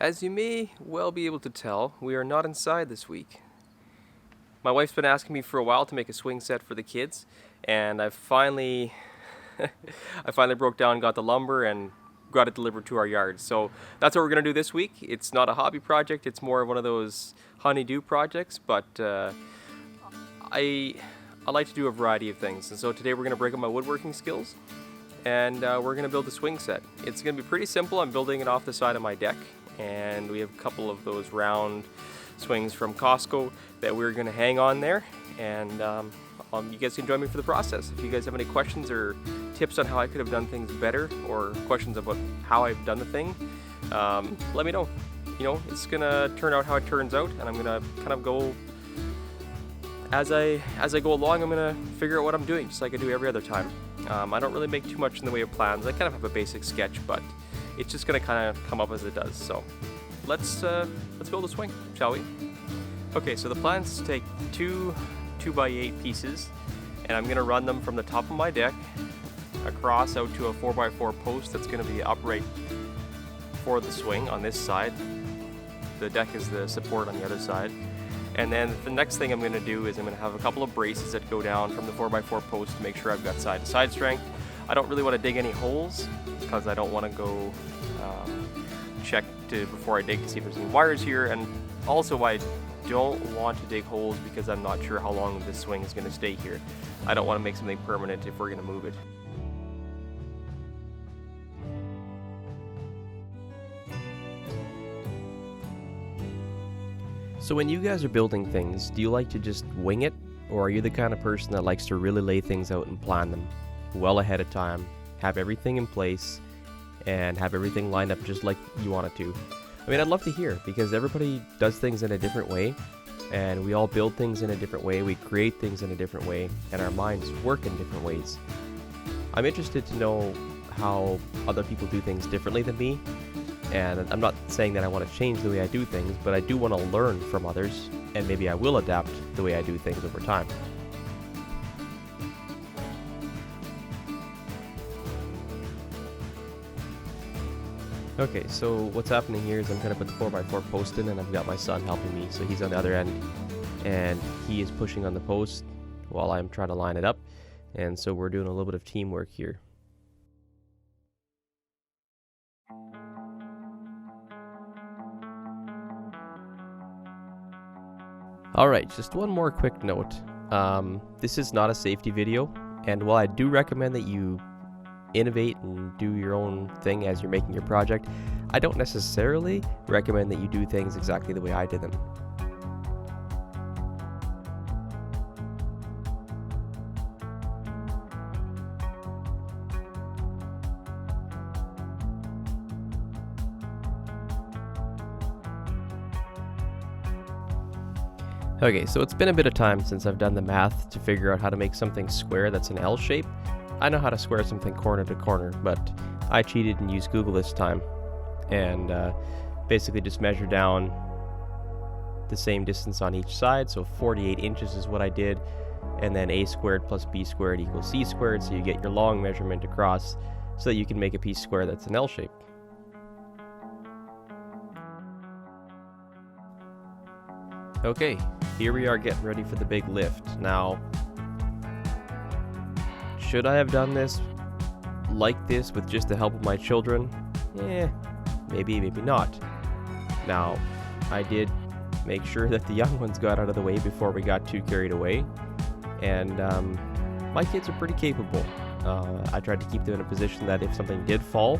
As you may well be able to tell, we are not inside this week. My wife's been asking me for a while to make a swing set for the kids, and I finally broke down and got the lumber and got it delivered to our yard. So that's what we're gonna do this week. It's not a hobby project, it's more one of those honey-do projects, but I like to do a variety of things. And so today we're gonna break up my woodworking skills, and we're gonna build a swing set. It's gonna be pretty simple. I'm building it off the side of my deck, and we have a couple of those round swings from Costco that we're gonna hang on there, and you guys can join me for the process. If you guys have any questions or tips on how I could have done things better, or questions about how I've done the thing, let me know. You know, it's gonna turn out how it turns out, and I'm gonna kind of go as I go along. I'm gonna figure out what I'm doing, just like I do every other time. I don't really make too much in the way of plans. I kind of have a basic sketch, but it's just gonna kind of come up as it does. So let's build a swing, shall we? Okay, so the plan is to take two 2x8 pieces, and I'm gonna run them from the top of my deck across out to a 4x4 post that's gonna be upright for the swing on this side. The deck is the support on the other side. And then the next thing I'm going to do is I'm going to have a couple of braces that go down from the 4x4 post to make sure I've got side-to-side strength. I don't really want to dig any holes because I don't want to go check before I dig to see if there's any wires here. And also I don't want to dig holes because I'm not sure how long this swing is going to stay here. I don't want to make something permanent if we're going to move it. So when you guys are building things, do you like to just wing it, or are you the kind of person that likes to really lay things out and plan them well ahead of time, have everything in place, and have everything lined up just like you want it to? I mean, I'd love to hear, because everybody does things in a different way, and we all build things in a different way, we create things in a different way, and our minds work in different ways. I'm interested to know how other people do things differently than me. And I'm not saying that I want to change the way I do things, but I do want to learn from others, and maybe I will adapt the way I do things over time. Okay, so what's happening here is I'm going to put the 4x4 post in, and I've got my son helping me, so he's on the other end, and he is pushing on the post while I'm trying to line it up, and so we're doing a little bit of teamwork here. Alright, just one more quick note. This is not a safety video, and while I do recommend that you innovate and do your own thing as you're making your project, I don't necessarily recommend that you do things exactly the way I did them. Okay, so it's been a bit of time since I've done the math to figure out how to make something square that's an L shape. I know how to square something corner to corner, but I cheated and used Google this time, and basically just measure down the same distance on each side, so 48 inches is what I did, and then a squared plus b squared equals c squared, so you get your long measurement across so that you can make a piece square that's an L shape. Okay, here we are getting ready for the big lift. Now, should I have done this like this with just the help of my children? Maybe, maybe not. Now, I did make sure that the young ones got out of the way before we got too carried away, and my kids are pretty capable. I tried to keep them in a position that if something did fall,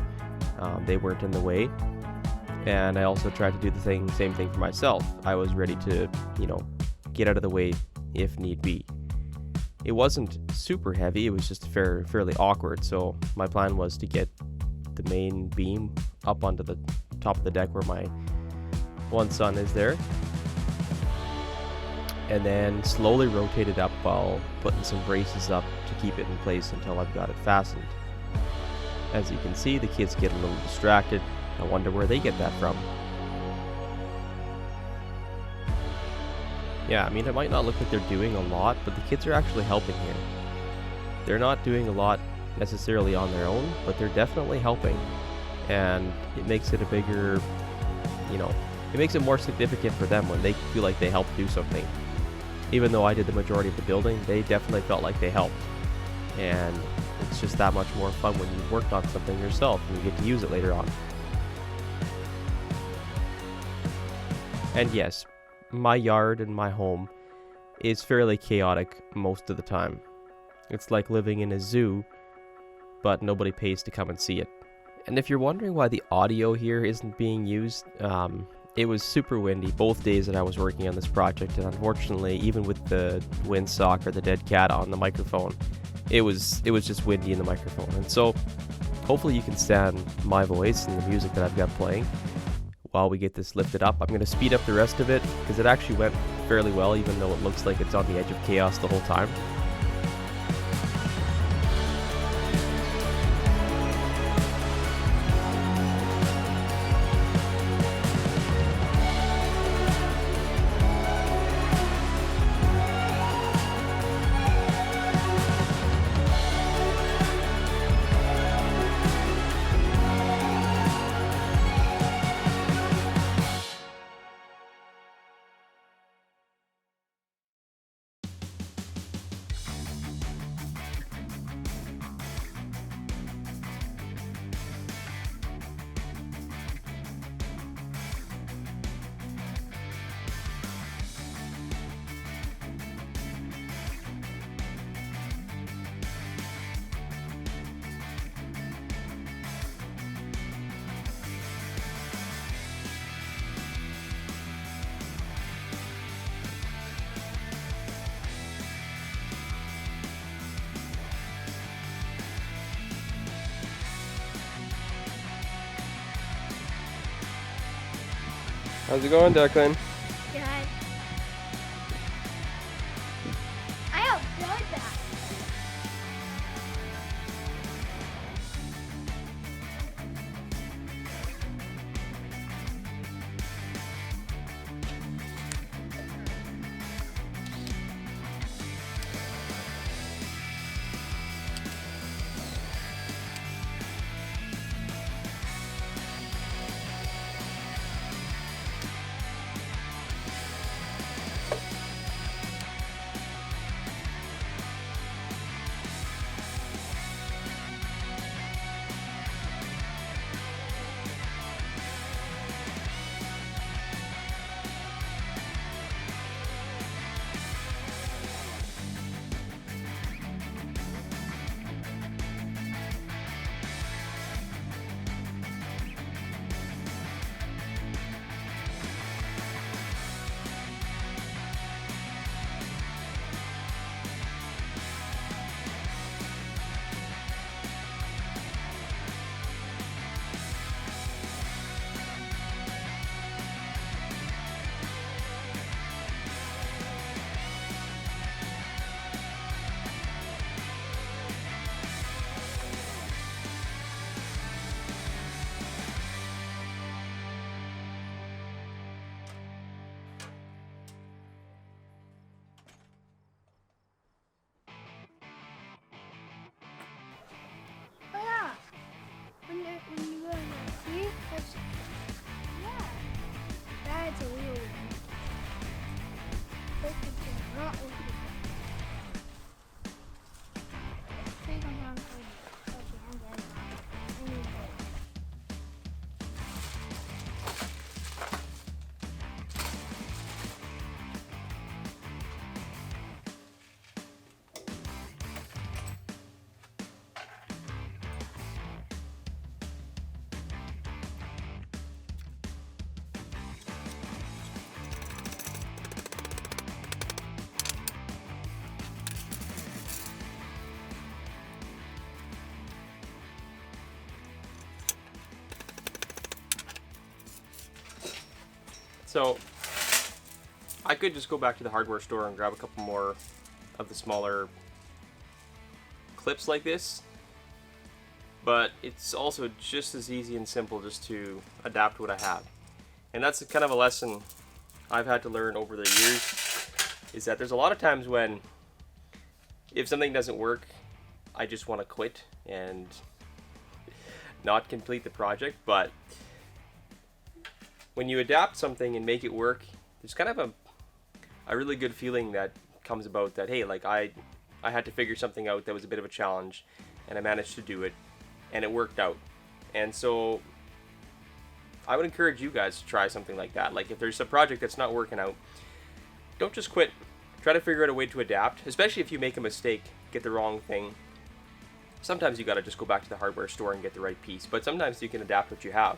they weren't in the way. And I also tried to do the same thing for myself. I was ready to, get out of the way if need be. It wasn't super heavy, it was just fairly awkward, so my plan was to get the main beam up onto the top of the deck where my one son is there, and then slowly rotate it up while putting some braces up to keep it in place until I've got it fastened. As you can see, the kids get a little distracted. I wonder where they get that from. Yeah, I mean, it might not look like they're doing a lot, but the kids are actually helping here. They're not doing a lot necessarily on their own, but they're definitely helping. And it makes it a bigger it makes it more significant for them when they feel like they helped do something. Even though I did the majority of the building, they definitely felt like they helped. And it's just that much more fun when you've worked on something yourself and you get to use it later on. And yes, my yard and my home is fairly chaotic most of the time. It's like living in a zoo, but nobody pays to come and see it. And if you're wondering why the audio here isn't being used, it was super windy both days that I was working on this project, and unfortunately, even with the windsock or the dead cat on the microphone, it was just windy in the microphone. And so hopefully you can stand my voice and the music that I've got playing while we get this lifted up. I'm going to speed up the rest of it because it actually went fairly well, even though it looks like it's on the edge of chaos the whole time. How's it going, Declan? Good. I enjoyed that. Oh yeah. When you go in there, see? That's, yeah. That's a real one. This is not open. Take them down for you. Okay, I'm getting off. I need to. So I could just go back to the hardware store and grab a couple more of the smaller clips like this, but it's also just as easy and simple just to adapt what I have. And that's kind of a lesson I've had to learn over the years, is that there's a lot of times when if something doesn't work, I just want to quit and not complete the project. But when you adapt something and make it work, there's kind of a really good feeling that comes about that, hey, like I had to figure something out that was a bit of a challenge, and I managed to do it, and it worked out. And so I would encourage you guys to try something like that. Like if there's a project that's not working out, don't just quit. Try to figure out a way to adapt, especially if you make a mistake, get the wrong thing. Sometimes you gotta just go back to the hardware store and get the right piece, but sometimes you can adapt what you have.